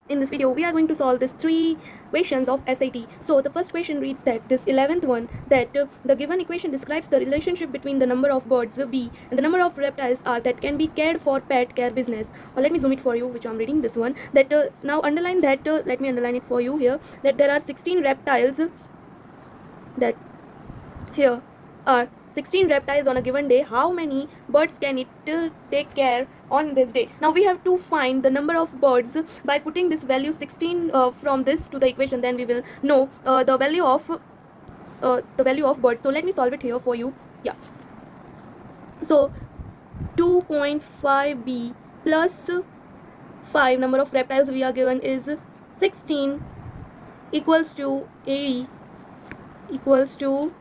In this video, we are going to solve these three questions of SAT. So the first question reads that this 11th one, that the given equation describes the relationship between the number of birds B and the number of reptiles R that can be cared for pet care business. Or let me zoom it for you, which I'm reading this one. That now underline that. Let me underline it for you here. That there are 16 reptiles. That here are 16 reptiles on a given day. How many birds can it take care on this day? Now we have to find the number of birds by putting this value 16 from this to the equation. Then we will know the value of birds. So let me solve it here for you. Yeah. So 2.5b plus 5, number of reptiles we are given is 16, equals to 80, equals to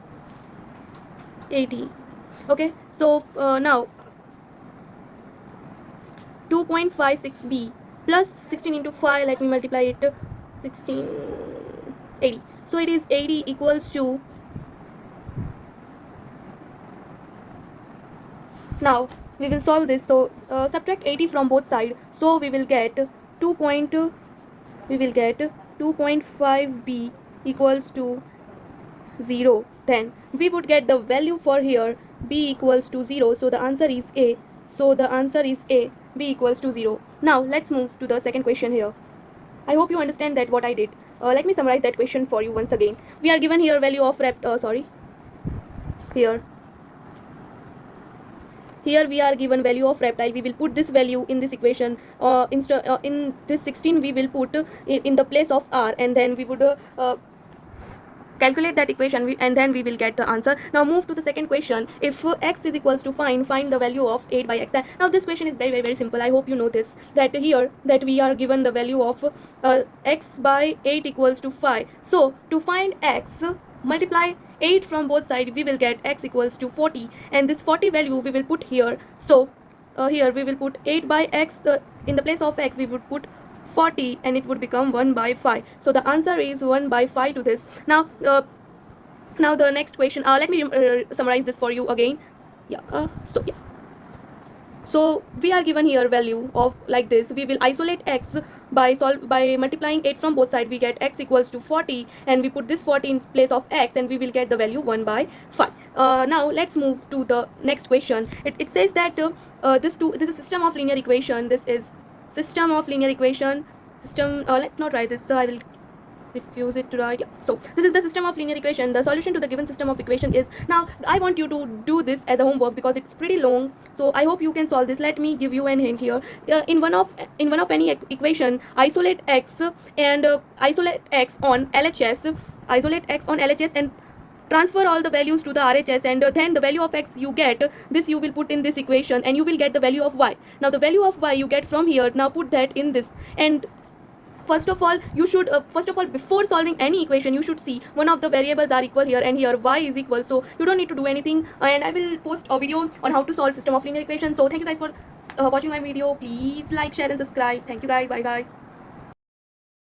80. Okay, so now 2.56b plus 16 into 5, let me multiply it, 16, 80. So it is 80 equals to, now we will solve this. So subtract 80 from both sides. So we will get 2.5b equals to 0. Then we would get the value for here, b equals to 0. So the answer is A. So the answer is A, b equals to 0. Now let's move to the second question here. I hope you understand that what I did. Let me summarize that question for you once again. We are given here value of here we are given value of reptile. We will put this value in this equation. In this 16 we will put in the place of R, and then we would calculate that equation, and then we will get the answer. Now move to the second question. If x is equals to find the value of 8 by x. Now this question is very simple. I hope you know this, that here that we are given the value of x by 8 equals to 5. So to find x, multiply 8 from both sides. We will get x equals to 40, and this 40 value we will put here. So here we will put 8 by x, in the place of x we would put 40, and it would become 1 by 5. So the answer is 1 by 5 to this. Now now the next question, let me summarize this for you again. So we are given here value of like this. We will isolate x by multiplying 8 from both sides. We get x equals to 40, and we put this 40 in place of x, and we will get the value 1 by 5. Now let's move to the next question. It says that this is a system of linear equation. This is system of linear equation. Let's not write this, so I will refuse it to write. Yeah. So this is the system of linear equation. The solution to the given system of equation is, now I want you to do this as a homework because it's pretty long. So I hope you can solve this. Let me give you an hint here. In one of any equation, isolate x and isolate x on LHS. Isolate x on LHS and transfer all the values to the RHS, and then the value of x you get, this you will put in this equation, and you will get the value of y. Now the value of y you get from here. Now put that in this, and first of all before solving any equation, you should see one of the variables are equal here, and here y is equal. So you don't need to do anything, and I will post a video on how to solve system of linear equation. So thank you guys for watching my video. Please like, share and subscribe. Thank you guys. Bye guys.